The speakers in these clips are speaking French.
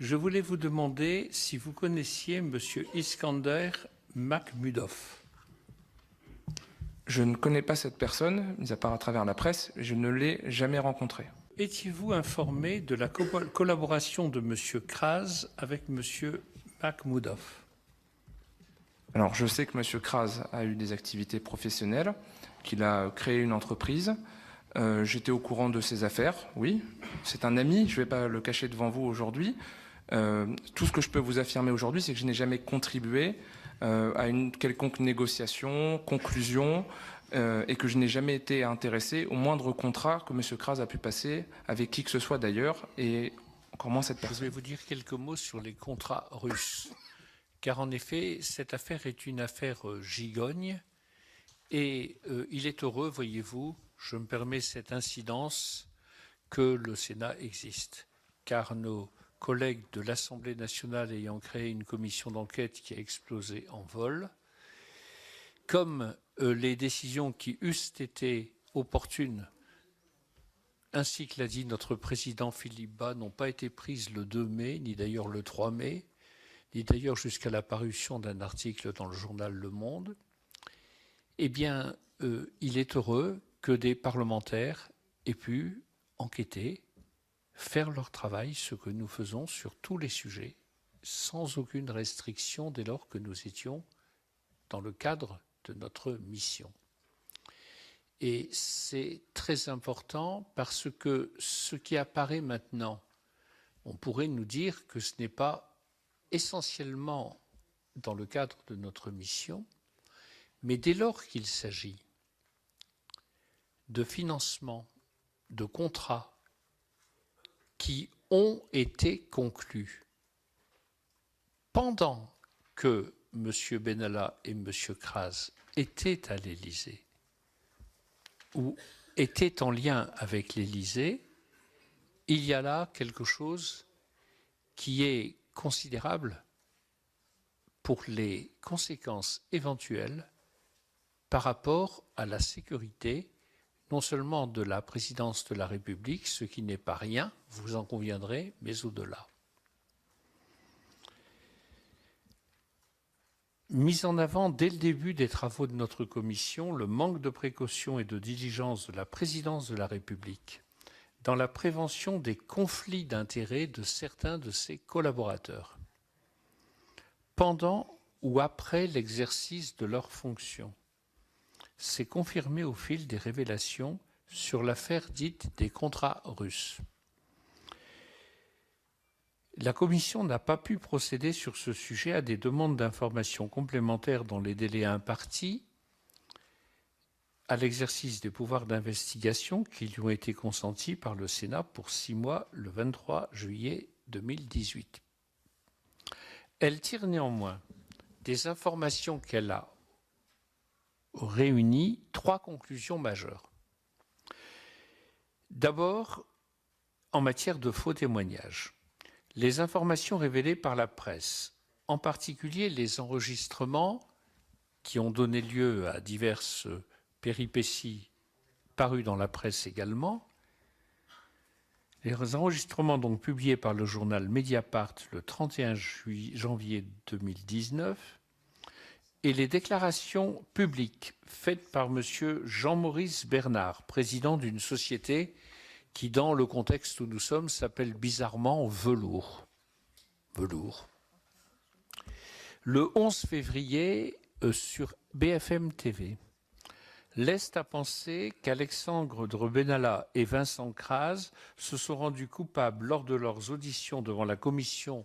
Je voulais vous demander si vous connaissiez M. Iskander Makhmudov. Je ne connais pas cette personne, mis à part à travers la presse, je ne l'ai jamais rencontré. Étiez-vous informé de la collaboration de M. Kras avec M. Makhmudov? Alors, je sais que M. Kras a eu des activités professionnelles, qu'il a créé une entreprise. J'étais au courant de ses affaires, oui. C'est un ami, je ne vais pas le cacher devant vous aujourd'hui. Tout ce que je peux vous affirmer aujourd'hui, c'est que je n'ai jamais contribué à une quelconque négociation, conclusion, et que je n'ai jamais été intéressé au moindre contrat que M. Kras a pu passer avec qui que ce soit d'ailleurs, et encore moins cette personne. Je vais vous dire quelques mots sur les contrats russes. Car en effet, cette affaire est une affaire gigogne et il est heureux, voyez-vous, je me permets cette incidence, que le Sénat existe. Car nos collègues de l'Assemblée nationale ayant créé une commission d'enquête qui a explosé en vol, comme les décisions qui eussent été opportunes, ainsi que l'a dit notre président Philippe Bas, n'ont pas été prises le 2 mai, ni d'ailleurs le 3 mai, ni d'ailleurs jusqu'à la parution d'un article dans le journal Le Monde, eh bien, il est heureux que des parlementaires aient pu enquêter, faire leur travail, ce que nous faisons sur tous les sujets, sans aucune restriction dès lors que nous étions dans le cadre de notre mission. Et c'est très important parce que ce qui apparaît maintenant, on pourrait nous dire que ce n'est pas essentiellement dans le cadre de notre mission, mais dès lors qu'il s'agit de financement, de contrats qui ont été conclus pendant que M. Benalla et M. Kras étaient à l'Élysée ou étaient en lien avec l'Élysée, il y a là quelque chose qui est considérable pour les conséquences éventuelles par rapport à la sécurité, non seulement de la présidence de la République, ce qui n'est pas rien, vous en conviendrez, mais au-delà. Mis en avant dès le début des travaux de notre commission, le manque de précaution et de diligence de la présidence de la République dans la prévention des conflits d'intérêts de certains de ses collaborateurs, pendant ou après l'exercice de leurs fonctions, s'est confirmé au fil des révélations sur l'affaire dite des contrats russes. La Commission n'a pas pu procéder sur ce sujet à des demandes d'informations complémentaires dans les délais impartis à l'exercice des pouvoirs d'investigation qui lui ont été consentis par le Sénat pour 6 mois le 23 juillet 2018. Elle tire néanmoins des informations qu'elle a réunies 3 conclusions majeures. D'abord, en matière de faux témoignages, les informations révélées par la presse, en particulier les enregistrements qui ont donné lieu à diverses péripéties parues dans la presse également, les enregistrements donc publiés par le journal Mediapart le 31 janvier 2019 et les déclarations publiques faites par M. Jean-Maurice Bernard, président d'une société qui, dans le contexte où nous sommes, s'appelle bizarrement Velours. Velours. Le 11 février, sur BFM TV, laisse à penser qu'Alexandre Benalla et Vincent Kras se sont rendus coupables lors de leurs auditions devant la commission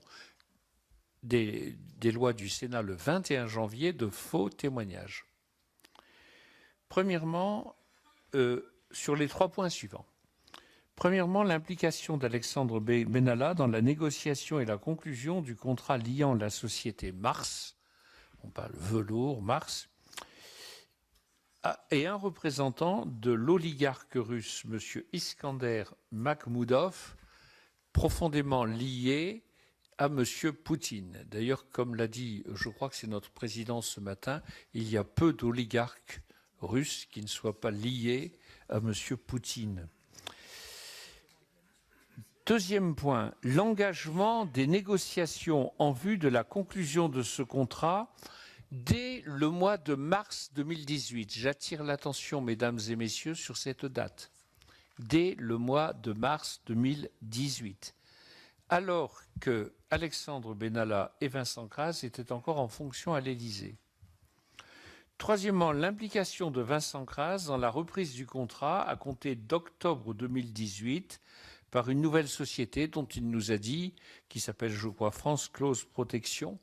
des lois du Sénat le 21 janvier de faux témoignages. Premièrement, sur les 3 points suivants. Premièrement, l'implication d'Alexandre Benalla dans la négociation et la conclusion du contrat liant la société Mars, on parle Velours, Mars, et un représentant de l'oligarque russe, M. Iskander Makhmudov, profondément lié à M. Poutine. D'ailleurs, comme l'a dit, je crois que c'est notre président ce matin, il y a peu d'oligarques russes qui ne soient pas liés à M. Poutine. Deuxième point, l'engagement des négociations en vue de la conclusion de ce contrat dès le mois de mars 2018. J'attire l'attention, mesdames et messieurs, sur cette date. Dès le mois de mars 2018. Alors que Alexandre Benalla et Vincent Kras étaient encore en fonction à l'Élysée. Troisièmement, l'implication de Vincent Kras dans la reprise du contrat à compter d'octobre 2018 par une nouvelle société dont il nous a dit, qui s'appelle, je crois, France Close Protection,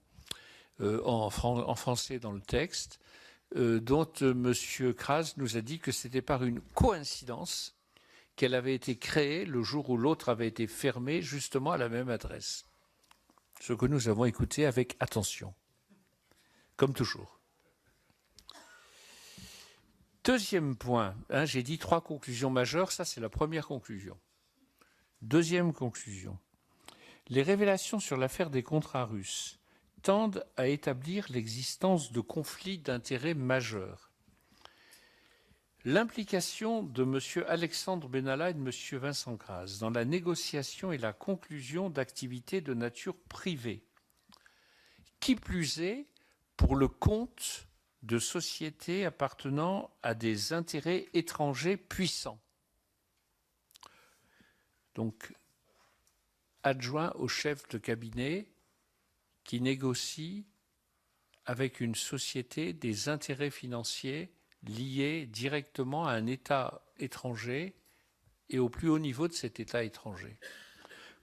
en français dans le texte, dont M. Kras nous a dit que c'était par une coïncidence qu'elle avait été créée le jour où l'autre avait été fermé, justement à la même adresse. Ce que nous avons écouté avec attention, comme toujours. Deuxième point, j'ai dit 3 conclusions majeures, ça c'est la première conclusion. Deuxième conclusion, les révélations sur l'affaire des contrats russes tendent à établir l'existence de conflits d'intérêts majeurs. L'implication de M. Alexandre Benalla et de M. Vincent Kras dans la négociation et la conclusion d'activités de nature privée, qui plus est pour le compte de sociétés appartenant à des intérêts étrangers puissants. Donc, adjoint au chef de cabinet qui négocie avec une société des intérêts financiers liés directement à un État étranger et au plus haut niveau de cet État étranger,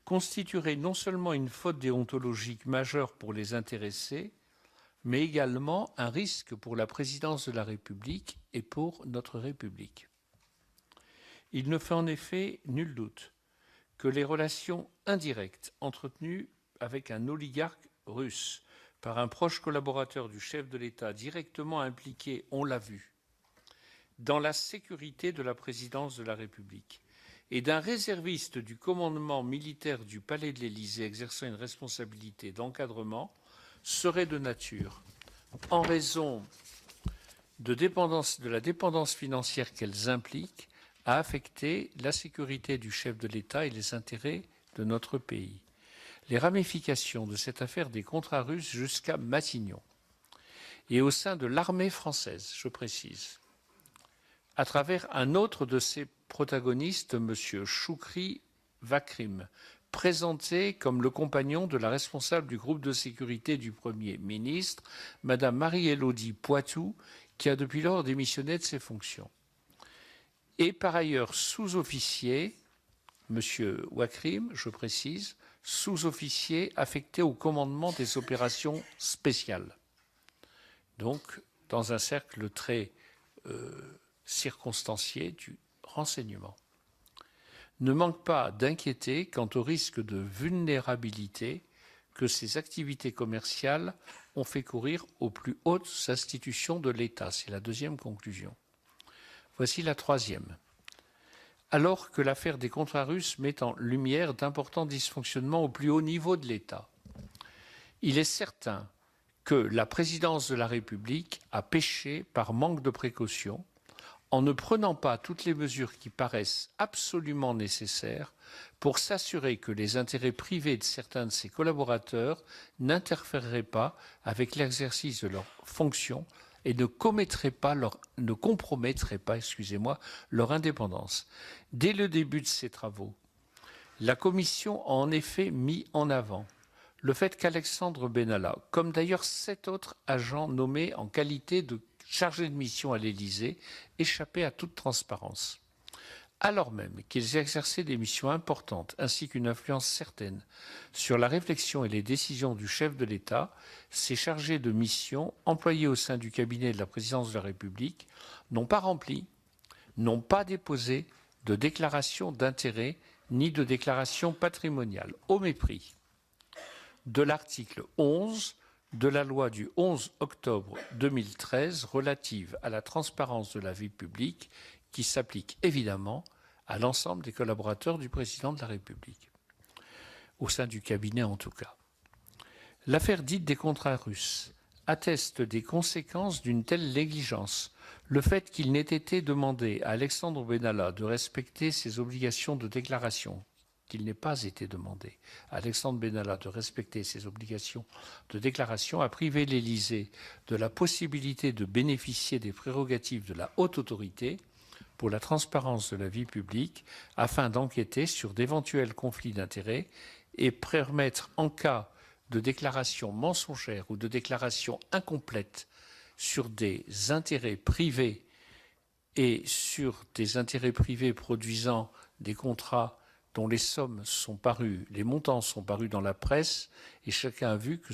constituerait non seulement une faute déontologique majeure pour les intéressés, mais également un risque pour la présidence de la République et pour notre République. Il ne fait en effet nul doute que les relations indirectes entretenues avec un oligarque russe par un proche collaborateur du chef de l'État directement impliqué, on l'a vu, dans la sécurité de la présidence de la République et d'un réserviste du commandement militaire du Palais de l'Élysée exerçant une responsabilité d'encadrement seraient de nature, en raison de la dépendance financière qu'elles impliquent, à affecter la sécurité du chef de l'État et les intérêts de notre pays. Les ramifications de cette affaire des contrats russes jusqu'à Matignon et au sein de l'armée française, je précise, à travers un autre de ses protagonistes, M. Choukri Vakrim, présenté comme le compagnon de la responsable du groupe de sécurité du Premier ministre, Mme Marie-Élodie Poitou, qui a depuis lors démissionné de ses fonctions. Et par ailleurs sous-officier, M. Wakrim, je précise, sous-officier affecté au commandement des opérations spéciales. Donc, dans un cercle très circonstancié du renseignement. Ne manque pas d'inquiéter quant au risque de vulnérabilité que ces activités commerciales ont fait courir aux plus hautes institutions de l'État. C'est la deuxième conclusion. Voici la troisième. Alors que l'affaire des contrats russes met en lumière d'importants dysfonctionnements au plus haut niveau de l'État, il est certain que la présidence de la République a péché par manque de précaution en ne prenant pas toutes les mesures qui paraissent absolument nécessaires pour s'assurer que les intérêts privés de certains de ses collaborateurs n'interféreraient pas avec l'exercice de leurs fonctions et ne compromettraient pas leur indépendance. Dès le début de ces travaux, la Commission a en effet mis en avant le fait qu'Alexandre Benalla, comme d'ailleurs 7 autres agents nommés en qualité de chargés de mission à l'Élysée, échappaient à toute transparence. Alors même qu'ils exerçaient des missions importantes ainsi qu'une influence certaine sur la réflexion et les décisions du chef de l'État, ces chargés de mission, employés au sein du cabinet de la présidence de la République, n'ont pas rempli, n'ont pas déposé de déclaration d'intérêt ni de déclaration patrimoniale, au mépris de l'article 11 de la loi du 11 octobre 2013 relative à la transparence de la vie publique, qui s'applique évidemment à l'ensemble des collaborateurs du président de la République, au sein du cabinet en tout cas. L'affaire dite des contrats russes atteste des conséquences d'une telle négligence. Le fait qu'il n'ait été demandé à Alexandre Benalla de respecter ses obligations de déclaration, qu'il n'ait pas été demandé à Alexandre Benalla de respecter ses obligations de déclaration a privé l'Élysée de la possibilité de bénéficier des prérogatives de la haute autorité pour la transparence de la vie publique afin d'enquêter sur d'éventuels conflits d'intérêts et permettre, en cas de déclaration mensongère ou de déclaration incomplète sur des intérêts privés et sur des intérêts privés produisant des contrats dont les sommes sont parues, les montants sont parus dans la presse, et chacun a vu que